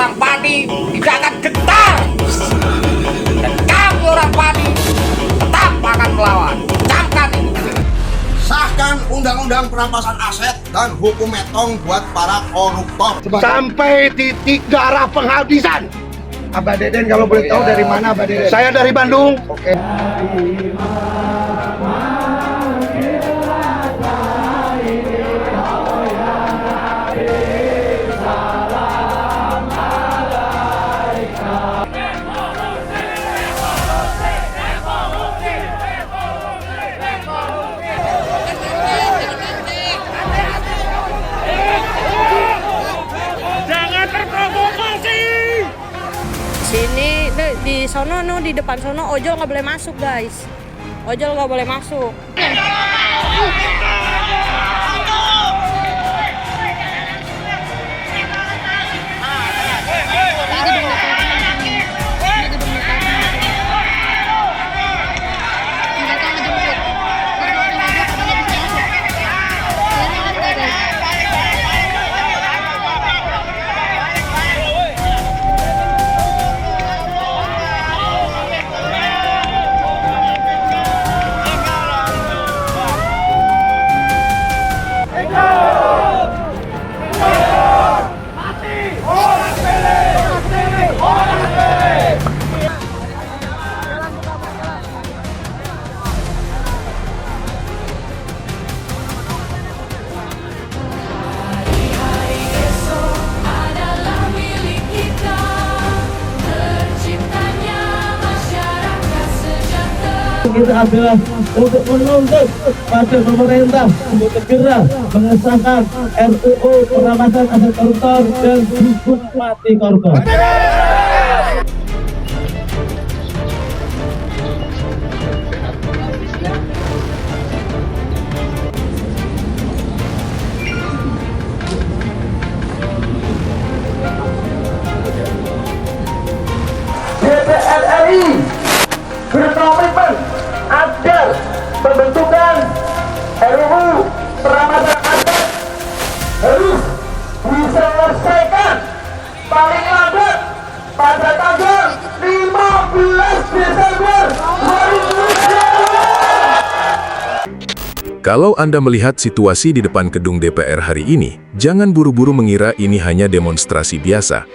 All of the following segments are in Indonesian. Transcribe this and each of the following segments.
orang Padi tidak akan gentar. Dan kami orang Padi tetap akan melawan. Camkan itu. Sahkan undang-undang perampasan aset dan hukum metong buat para koruptor. Sampai titik darah penghabisan. Abah Deden kalau boleh tahu dari mana Abah Deden? Saya dari Bandung. Oke. Sini di sono di depan sono ojol nggak boleh masuk guys, ojol nggak boleh masuk. Kita adalah untuk menuntut pada pemerintah untuk segera mengesahkan RUU perampasan aset koruptor dan hukum mati koruptor. DPR RI berkomitmen agar pembentukan RUU perampasan aset harus diselesaikan paling lambat pada tanggal 15 Desember 2020. Kalau Anda melihat situasi di depan gedung DPR hari ini, jangan buru-buru mengira ini hanya demonstrasi biasa.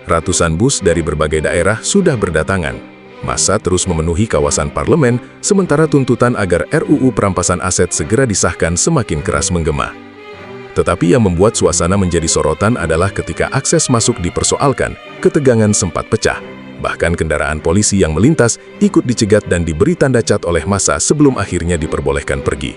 Ratusan bus dari berbagai daerah sudah berdatangan. Massa terus memenuhi kawasan parlemen, sementara tuntutan agar RUU perampasan aset segera disahkan semakin keras menggema. Tetapi yang membuat suasana menjadi sorotan adalah ketika akses masuk dipersoalkan, ketegangan sempat pecah. Bahkan kendaraan polisi yang melintas ikut dicegat dan diberi tanda cat oleh massa sebelum akhirnya diperbolehkan pergi.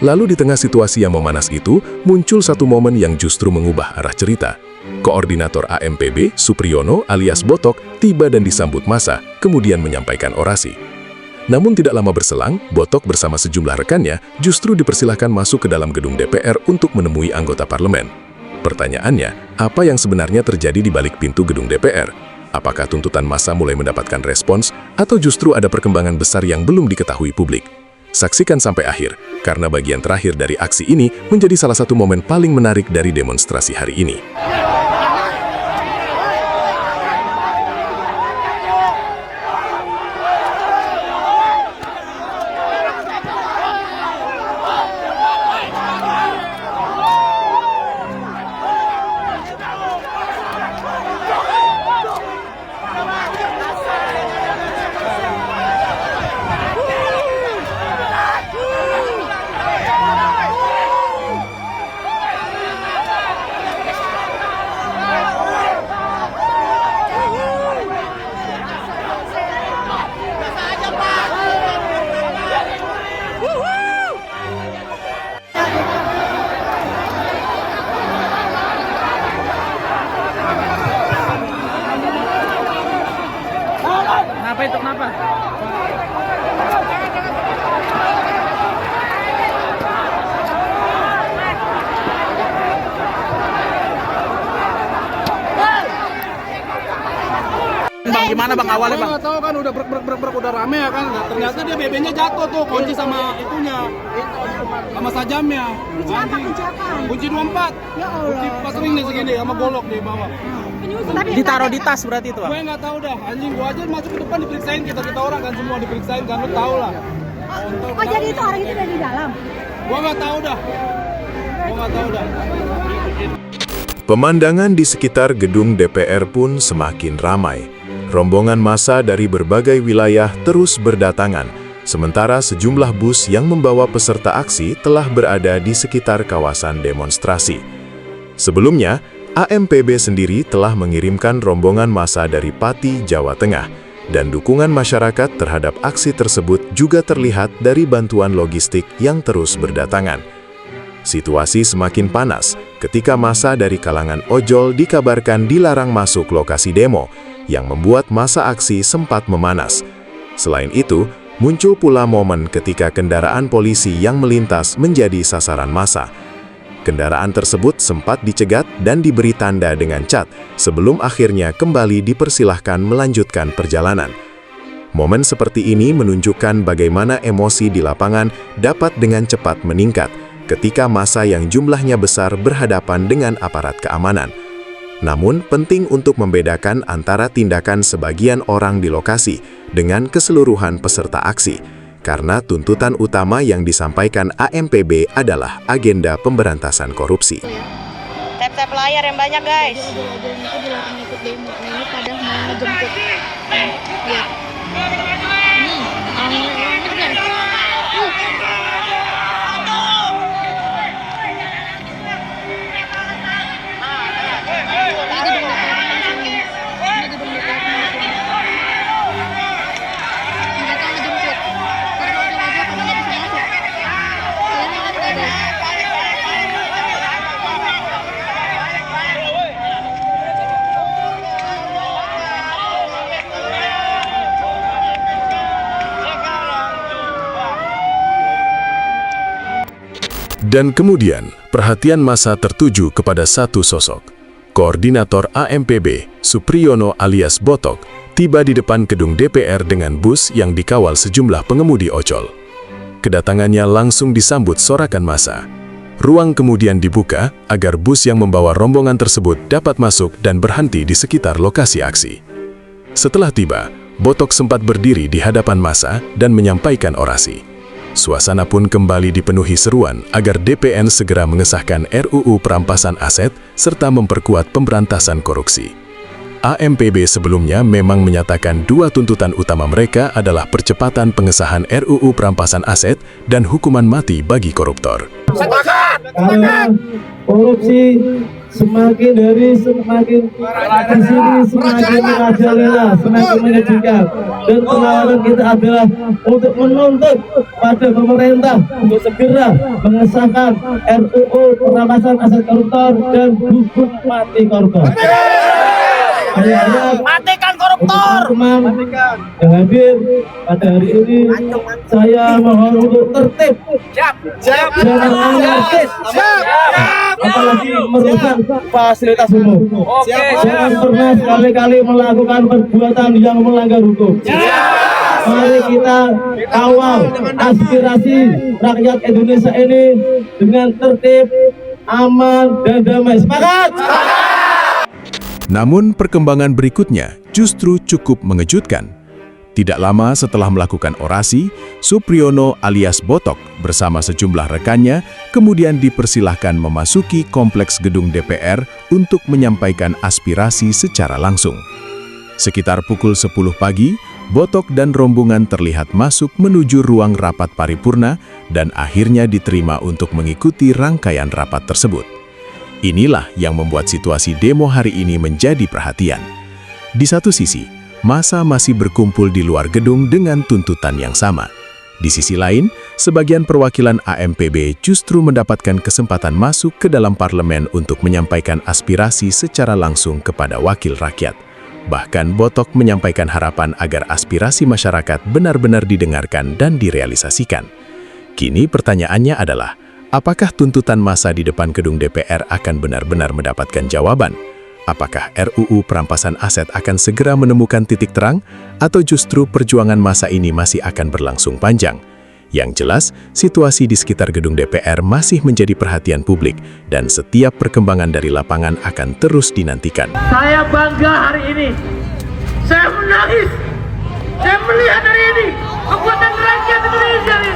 Lalu di tengah situasi yang memanas itu, muncul satu momen yang justru mengubah arah cerita. Koordinator AMPB, Supriyono alias Botok, tiba dan disambut massa, kemudian menyampaikan orasi. Namun tidak lama berselang, Botok bersama sejumlah rekannya justru dipersilahkan masuk ke dalam gedung DPR untuk menemui anggota parlemen. Pertanyaannya, apa yang sebenarnya terjadi di balik pintu gedung DPR? Apakah tuntutan massa mulai mendapatkan respons, atau justru ada perkembangan besar yang belum diketahui publik? Saksikan sampai akhir, karena bagian terakhir dari aksi ini menjadi salah satu momen paling menarik dari demonstrasi hari ini. Kenapa itu? Kenapa? Bang, gimana bang awalnya bang? Nggak tahu kan udah brek udah rame ya kan. Nah, ternyata dia BB-nya jatuh tuh, kunci sama itunya, sama sajamnya. Kunci 24. Kunci pas ring nih segini sama golok di bawah. Ditaruh di tas berarti itu, Bang. Gue nggak tahu dah, anjing gua aja masuk ke depan diperiksain, kita orang kan semua diperiksain kan, lu tahu lah. Oh jadi itu orang itu dari dalam? Gua nggak tahu dah. Pemandangan di sekitar gedung DPR pun semakin ramai. Rombongan massa dari berbagai wilayah terus berdatangan, sementara sejumlah bus yang membawa peserta aksi telah berada di sekitar kawasan demonstrasi. Sebelumnya, AMPB sendiri telah mengirimkan rombongan massa dari Pati, Jawa Tengah, dan dukungan masyarakat terhadap aksi tersebut juga terlihat dari bantuan logistik yang terus berdatangan. Situasi semakin panas ketika massa dari kalangan ojol dikabarkan dilarang masuk lokasi demo, yang membuat massa aksi sempat memanas. Selain itu, muncul pula momen ketika kendaraan polisi yang melintas menjadi sasaran massa. Kendaraan tersebut sempat dicegat dan diberi tanda dengan cat sebelum akhirnya kembali dipersilahkan melanjutkan perjalanan. Momen seperti ini menunjukkan bagaimana emosi di lapangan dapat dengan cepat meningkat ketika massa yang jumlahnya besar berhadapan dengan aparat keamanan. Namun, penting untuk membedakan antara tindakan sebagian orang di lokasi dengan keseluruhan peserta aksi, karena tuntutan utama yang disampaikan AMPB adalah agenda pemberantasan korupsi. Tap-tap layar yang banyak, guys. Dan kemudian, perhatian massa tertuju kepada satu sosok. Koordinator AMPB, Supriyono alias Botok, tiba di depan gedung DPR dengan bus yang dikawal sejumlah pengemudi ojol. Kedatangannya langsung disambut sorakan massa. Ruang kemudian dibuka agar bus yang membawa rombongan tersebut dapat masuk dan berhenti di sekitar lokasi aksi. Setelah tiba, Botok sempat berdiri di hadapan massa dan menyampaikan orasi. Suasana pun kembali dipenuhi seruan agar DPN segera mengesahkan RUU perampasan aset serta memperkuat pemberantasan korupsi. AMPB sebelumnya memang menyatakan dua tuntutan utama mereka adalah percepatan pengesahan RUU perampasan aset dan hukuman mati bagi koruptor. Karena korupsi semakin kesini semakin merajalela, semakin menyedihkan, dan perlawanan kita adalah untuk menuntut pada pemerintah untuk segera mengesahkan RUU perampasan aset koruptor dan hukum mati koruptor. Matikan koruptor! Teman-teman yang hadir pada hari ini, saya mohon untuk tertib. Jangan anarkis, apalagi merusak fasilitas umum. Jangan pernah sekali-kali melakukan perbuatan yang melanggar hukum. Mari kita kawal aspirasi rakyat Indonesia ini dengan tertib, aman, dan damai. Sepakat! Namun perkembangan berikutnya justru cukup mengejutkan. Tidak lama setelah melakukan orasi, Supriyono alias Botok bersama sejumlah rekannya kemudian dipersilahkan memasuki kompleks gedung DPR untuk menyampaikan aspirasi secara langsung. Sekitar pukul 10 pagi, Botok dan rombongan terlihat masuk menuju ruang rapat paripurna dan akhirnya diterima untuk mengikuti rangkaian rapat tersebut. Inilah yang membuat situasi demo hari ini menjadi perhatian. Di satu sisi, massa masih berkumpul di luar gedung dengan tuntutan yang sama. Di sisi lain, sebagian perwakilan AMPB justru mendapatkan kesempatan masuk ke dalam parlemen untuk menyampaikan aspirasi secara langsung kepada wakil rakyat. Bahkan Botok menyampaikan harapan agar aspirasi masyarakat benar-benar didengarkan dan direalisasikan. Kini pertanyaannya adalah, apakah tuntutan massa di depan gedung DPR akan benar-benar mendapatkan jawaban? Apakah RUU perampasan aset akan segera menemukan titik terang? Atau justru perjuangan massa ini masih akan berlangsung panjang? Yang jelas, situasi di sekitar gedung DPR masih menjadi perhatian publik dan setiap perkembangan dari lapangan akan terus dinantikan. Saya bangga hari ini. Saya menangis. Saya melihat hari ini kekuatan rakyat Indonesia ini.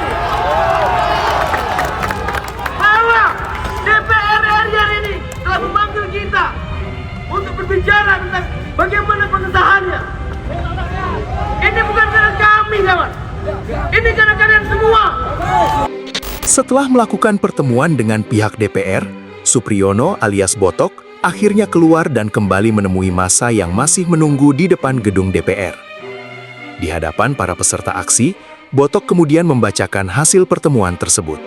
Bahwa DPR RI hari ini telah memanggil kita untuk berbicara tentang bagaimana pengesahannya. Ini bukan karena kami, kawan. Ini karena kalian semua. Setelah melakukan pertemuan dengan pihak DPR, Supriyono alias Botok akhirnya keluar dan kembali menemui massa yang masih menunggu di depan gedung DPR. Di hadapan para peserta aksi, Botok kemudian membacakan hasil pertemuan tersebut.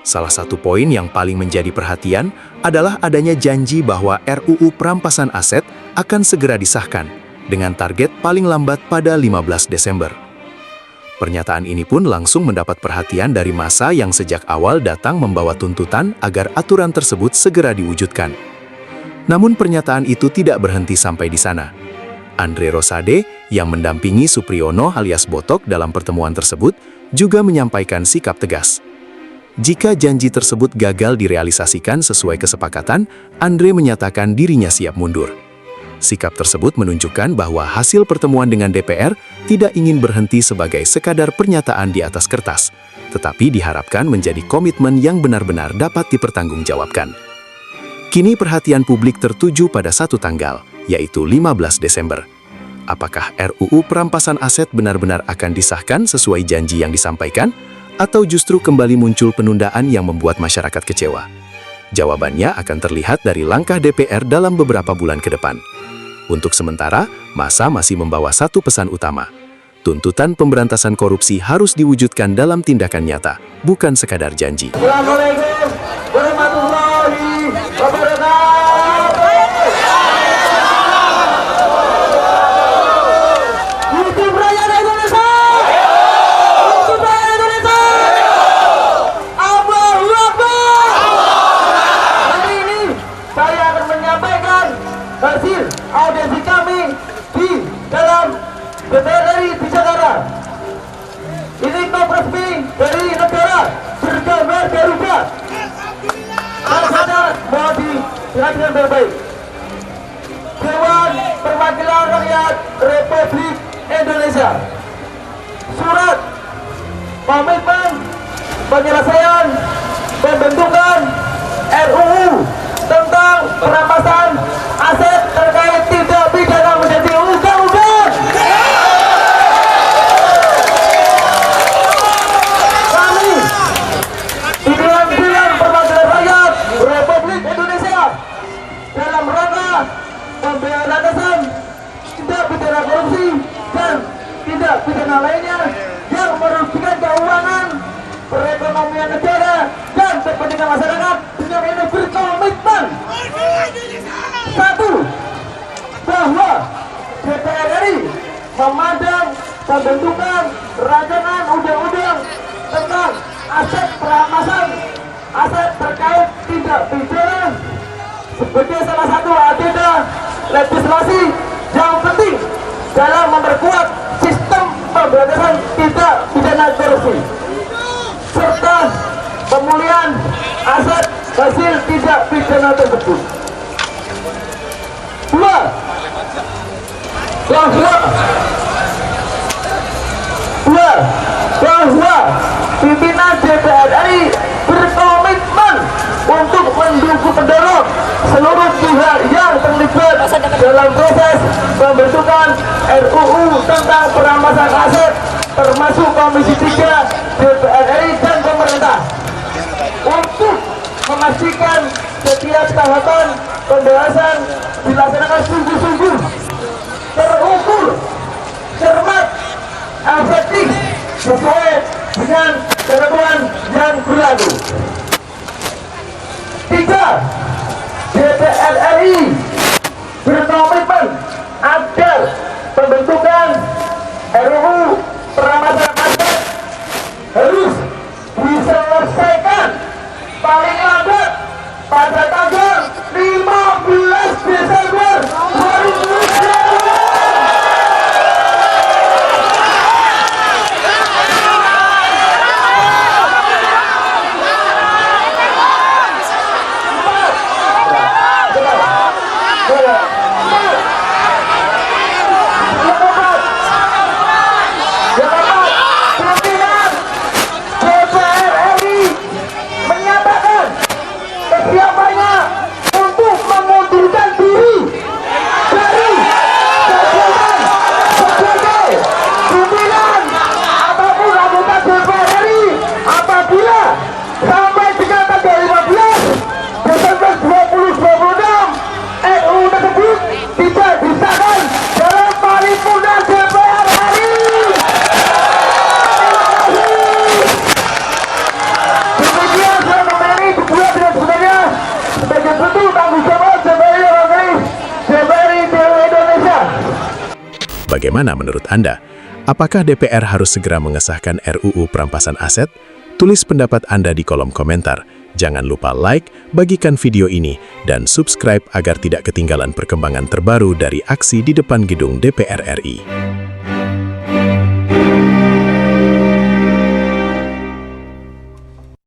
Salah satu poin yang paling menjadi perhatian adalah adanya janji bahwa RUU Perampasan Aset akan segera disahkan dengan target paling lambat pada 15 Desember. Pernyataan ini pun langsung mendapat perhatian dari massa yang sejak awal datang membawa tuntutan agar aturan tersebut segera diwujudkan. Namun pernyataan itu tidak berhenti sampai di sana. Andre Rosade yang mendampingi Supriyono alias Botok dalam pertemuan tersebut juga menyampaikan sikap tegas. Jika janji tersebut gagal direalisasikan sesuai kesepakatan, Andre menyatakan dirinya siap mundur. Sikap tersebut menunjukkan bahwa hasil pertemuan dengan DPR tidak ingin berhenti sebagai sekadar pernyataan di atas kertas, tetapi diharapkan menjadi komitmen yang benar-benar dapat dipertanggungjawabkan. Kini perhatian publik tertuju pada satu tanggal, yaitu 15 Desember. Apakah RUU Perampasan Aset benar-benar akan disahkan sesuai janji yang disampaikan, atau justru kembali muncul penundaan yang membuat masyarakat kecewa? Jawabannya akan terlihat dari langkah DPR dalam beberapa bulan ke depan. Untuk sementara, massa masih membawa satu pesan utama. Tuntutan pemberantasan korupsi harus diwujudkan dalam tindakan nyata, bukan sekadar janji. Assalamualaikum warahmatullahi wabarakatuh. Hidup rakyat Indonesia. Hidup rakyat Indonesia. Allahu Akbar. Hari ini saya akan menyampaikan hasil audiensi kami di dalam DPR RI di Jakarta. Ini resmi dari negara bergambar Garuda. Alasannya mohon diperhatikan baik-baik. Dewan Perwakilan Rakyat Republik Indonesia. Surat komitmen penyelesaian pembentukan RUU tentang perampasan aset terkait tindak pidana menjadi undang-undang. Kami di Dewan Perwakilan Rakyat Republik Indonesia dalam rangka pemberantasan tindak pidana korupsi dan tindak pidana lainnya yang merugikan keuangan, perekonomian negara dan kepentingan masyarakat dengan ini berkomitmen. Satu, bahwa DPR RI memandang pembentukan rancangan undang-undang tentang aset perampasan aset terkait tindak pidana sebagai salah satu agenda legislasi yang penting dalam memperkuat sistem pemberantasan tindak pidana korupsi serta pemulihan aset hasil tindak pidana tersebut. Dua, bahwa pimpinan DPR RI berkomitmen untuk mendorong seluruh pihak yang terlibat dalam proses pembentukan RUU tentang perampasan aset, termasuk Komisi 3 DPR RI dan pemerintah, untuk memastikan setiap tahapan pembahasan dilaksanakan sungguh-sungguh, terukur, cermat, efektif, sesuai dengan ketentuan yang berlaku. Tiga, DPR RI berkomitmen agar pembentukan RUU perampasan aset harus diselesaikan paling lambat pada tanggal 15 Desember 2020. Bagaimana menurut Anda? Apakah DPR harus segera mengesahkan RUU perampasan aset? Tulis pendapat Anda di kolom komentar. Jangan lupa like, bagikan video ini, dan subscribe agar tidak ketinggalan perkembangan terbaru dari aksi di depan gedung DPR RI.